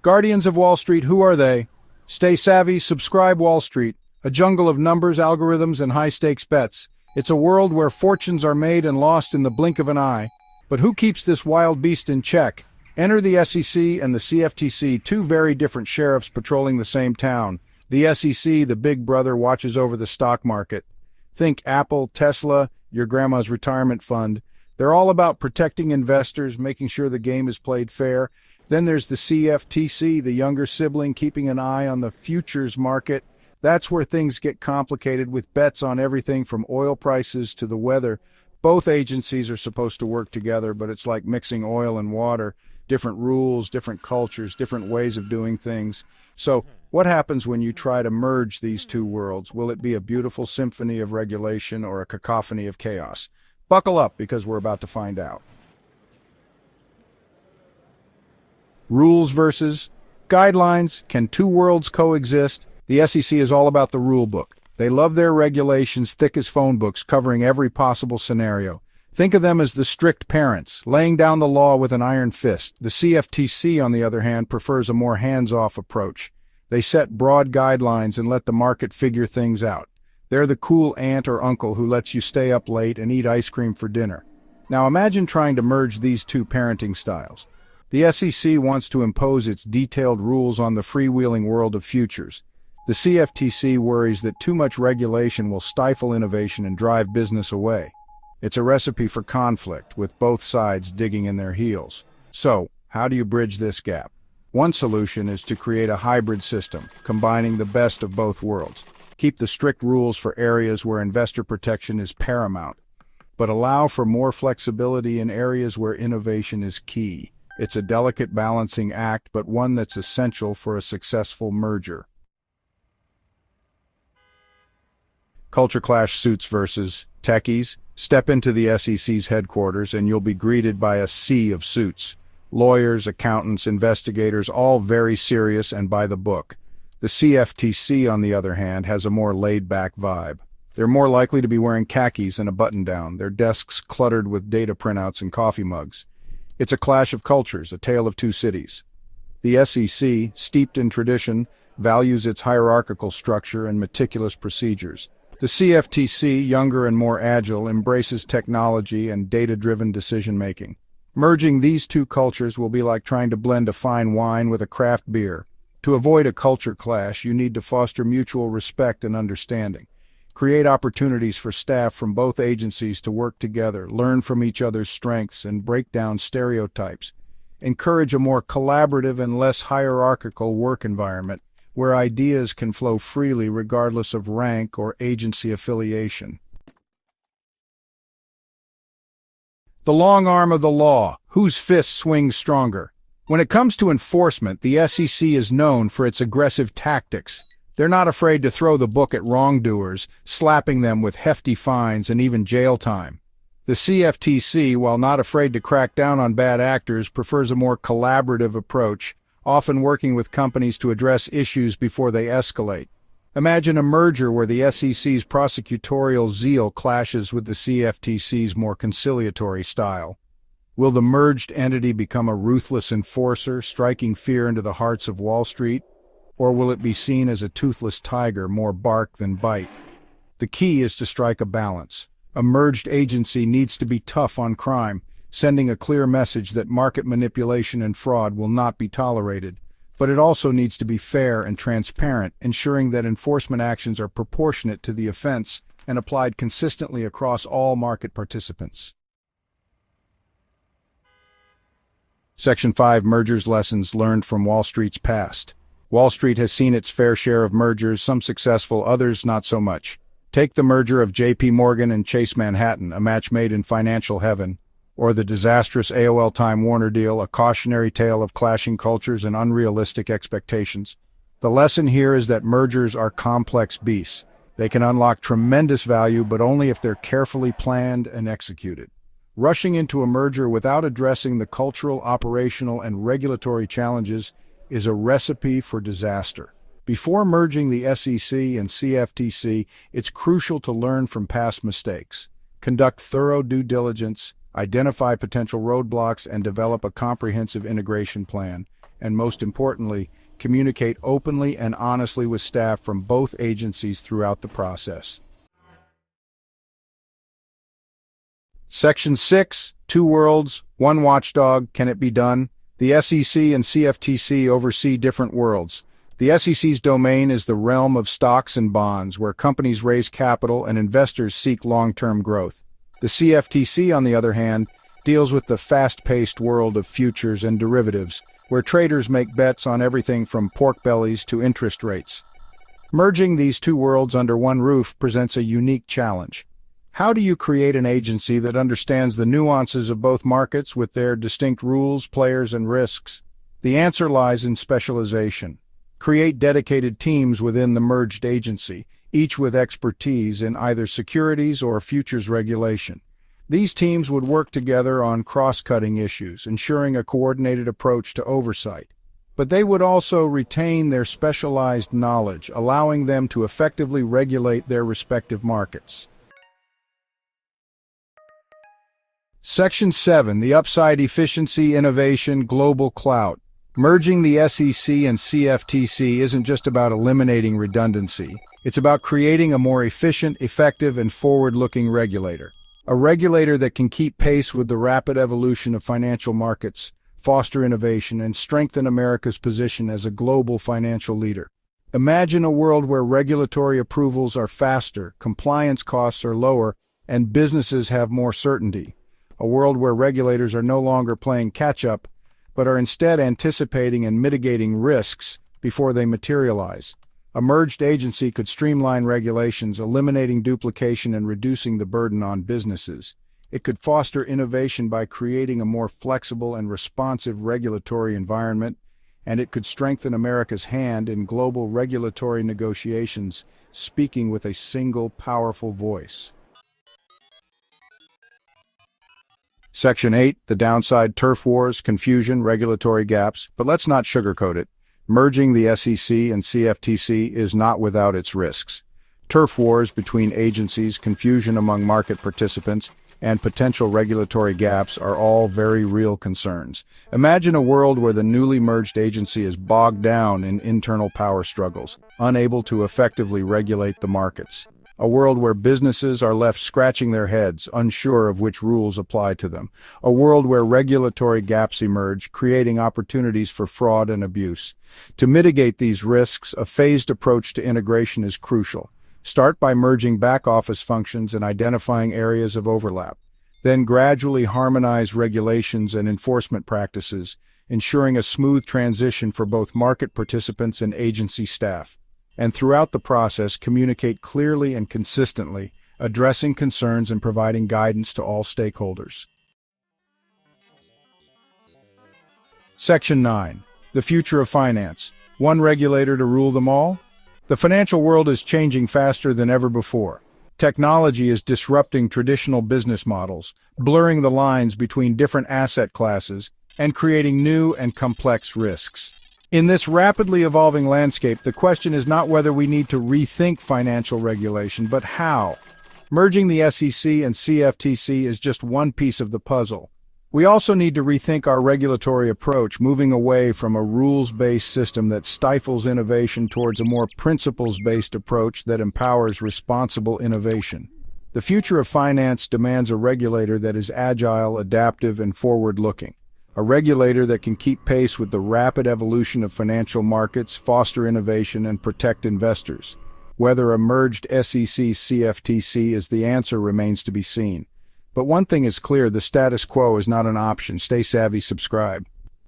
Guardians of Wall Street, who are they? Stay savvy, subscribe Wall Street, a jungle of numbers, algorithms, and high-stakes bets. It's a world where fortunes are made and lost in the blink of an eye. But who keeps this wild beast in check? Enter the SEC and the CFTC, two very different sheriffs patrolling the same town. The SEC, the big brother, watches over the stock market. Think Apple, Tesla, your grandma's retirement fund. They're all about protecting investors, making sure the game is played fair. Then there's the CFTC, the younger sibling, keeping an eye on the futures market. That's where things get complicated, with bets on everything from oil prices to the weather. Both agencies are supposed to work together, but it's like mixing oil and water. Different rules, different cultures, different ways of doing things. So, what happens when you try to merge these two worlds? Will it be a beautiful symphony of regulation or a cacophony of chaos? Buckle up, because we're about to find out. Rules versus guidelines. Can two worlds coexist? The SEC is all about the rule book. They love their regulations thick as phone books, covering every possible scenario. Think of them as the strict parents, laying down the law with an iron fist. The CFTC, on the other hand, prefers a more hands-off approach. They set broad guidelines and let the market figure things out. They're the cool aunt or uncle who lets you stay up late and eat ice cream for dinner. Now imagine trying to merge these two parenting styles. The SEC wants to impose its detailed rules on the freewheeling world of futures. The CFTC worries that too much regulation will stifle innovation and drive business away. It's a recipe for conflict, with both sides digging in their heels. So, how do you bridge this gap? One solution is to create a hybrid system, combining the best of both worlds. Keep the strict rules for areas where investor protection is paramount, but allow for more flexibility in areas where innovation is key. It's a delicate balancing act, but one that's essential for a successful merger. Culture clash suits versus techies. Step into the SEC's headquarters and you'll be greeted by a sea of suits. Lawyers, accountants, investigators, all very serious and by the book. The CFTC, on the other hand, has a more laid-back vibe. They're more likely to be wearing khakis and a button-down, their desks cluttered with data printouts and coffee mugs. It's a clash of cultures, a tale of two cities. The SEC, steeped in tradition, values its hierarchical structure and meticulous procedures. The CFTC, younger and more agile, embraces technology and data-driven decision-making. Merging these two cultures will be like trying to blend a fine wine with a craft beer. To avoid a culture clash, you need to foster mutual respect and understanding. Create opportunities for staff from both agencies to work together, learn from each other's strengths, and break down stereotypes. Encourage a more collaborative and less hierarchical work environment, where ideas can flow freely regardless of rank or agency affiliation. The long arm of the law. Whose fist swings stronger? When it comes to enforcement, the SEC is known for its aggressive tactics. They're not afraid to throw the book at wrongdoers, slapping them with hefty fines and even jail time. The CFTC, while not afraid to crack down on bad actors, prefers a more collaborative approach, often working with companies to address issues before they escalate. Imagine a merger where the SEC's prosecutorial zeal clashes with the CFTC's more conciliatory style. Will the merged entity become a ruthless enforcer, striking fear into the hearts of Wall Street? Or will it be seen as a toothless tiger, more bark than bite? The key is to strike a balance. A merged agency needs to be tough on crime, sending a clear message that market manipulation and fraud will not be tolerated. But it also needs to be fair and transparent, ensuring that enforcement actions are proportionate to the offense and applied consistently across all market participants. Section 5. Mergers Lessons Learned from Wall Street's Past. Wall Street has seen its fair share of mergers, some successful, others not so much. Take the merger of J.P. Morgan and Chase Manhattan, a match made in financial heaven, or the disastrous AOL-Time Warner deal, a cautionary tale of clashing cultures and unrealistic expectations. The lesson here is that mergers are complex beasts. They can unlock tremendous value, but only if they're carefully planned and executed. Rushing into a merger without addressing the cultural, operational, and regulatory challenges is a recipe for disaster. Before merging the SEC and CFTC, it's crucial to learn from past mistakes. Conduct thorough due diligence, identify potential roadblocks, and develop a comprehensive integration plan. and most importantly, communicate openly and honestly with staff from both agencies throughout the process. Section 6, Two Worlds, One Watchdog, Can It Be Done? The SEC and CFTC oversee different worlds. The SEC's domain is the realm of stocks and bonds, where companies raise capital and investors seek long-term growth. The CFTC, on the other hand, deals with the fast-paced world of futures and derivatives, where traders make bets on everything from pork bellies to interest rates. Merging these two worlds under one roof presents a unique challenge. How do you create an agency that understands the nuances of both markets with their distinct rules, players, and risks? The answer lies in specialization. Create dedicated teams within the merged agency, each with expertise in either securities or futures regulation. These teams would work together on cross-cutting issues, ensuring a coordinated approach to oversight. But they would also retain their specialized knowledge, allowing them to effectively regulate their respective markets. Section 7, the upside: efficiency, innovation, global clout. Merging the SEC and CFTC isn't just about eliminating redundancy. It's about creating a more efficient, effective, and forward-looking regulator. A regulator that can keep pace with the rapid evolution of financial markets, foster innovation, and strengthen America's position as a global financial leader. Imagine a world where regulatory approvals are faster, compliance costs are lower, and businesses have more certainty. A world where regulators are no longer playing catch-up, but are instead anticipating and mitigating risks before they materialize. A merged agency could streamline regulations, eliminating duplication and reducing the burden on businesses. It could foster innovation by creating a more flexible and responsive regulatory environment, and it could strengthen America's hand in global regulatory negotiations, speaking with a single powerful voice. Section 8, the downside: turf wars, confusion, regulatory gaps. But let's not sugarcoat it. Merging the SEC and CFTC is not without its risks. Turf wars between agencies, confusion among market participants, and potential regulatory gaps are all very real concerns. Imagine a world where the newly merged agency is bogged down in internal power struggles, unable to effectively regulate the markets. A world where businesses are left scratching their heads, unsure of which rules apply to them. A world where regulatory gaps emerge, creating opportunities for fraud and abuse. To mitigate these risks, a phased approach to integration is crucial. Start by merging back-office functions and identifying areas of overlap. Then gradually harmonize regulations and enforcement practices, ensuring a smooth transition for both market participants and agency staff. And throughout the process, communicate clearly and consistently, addressing concerns and providing guidance to all stakeholders. Section 9. The future of finance. One regulator to rule them all? The financial world is changing faster than ever before. Technology is disrupting traditional business models, blurring the lines between different asset classes, and creating new and complex risks. In this rapidly evolving landscape, the question is not whether we need to rethink financial regulation, but how. Merging the SEC and CFTC is just one piece of the puzzle. We also need to rethink our regulatory approach, moving away from a rules-based system that stifles innovation towards a more principles-based approach that empowers responsible innovation. The future of finance demands a regulator that is agile, adaptive, and forward-looking. A regulator that can keep pace with the rapid evolution of financial markets, foster innovation, and protect investors. Whether a merged SEC-CFTC is the answer remains to be seen. But one thing is clear: the status quo is not an option. Stay savvy, subscribe.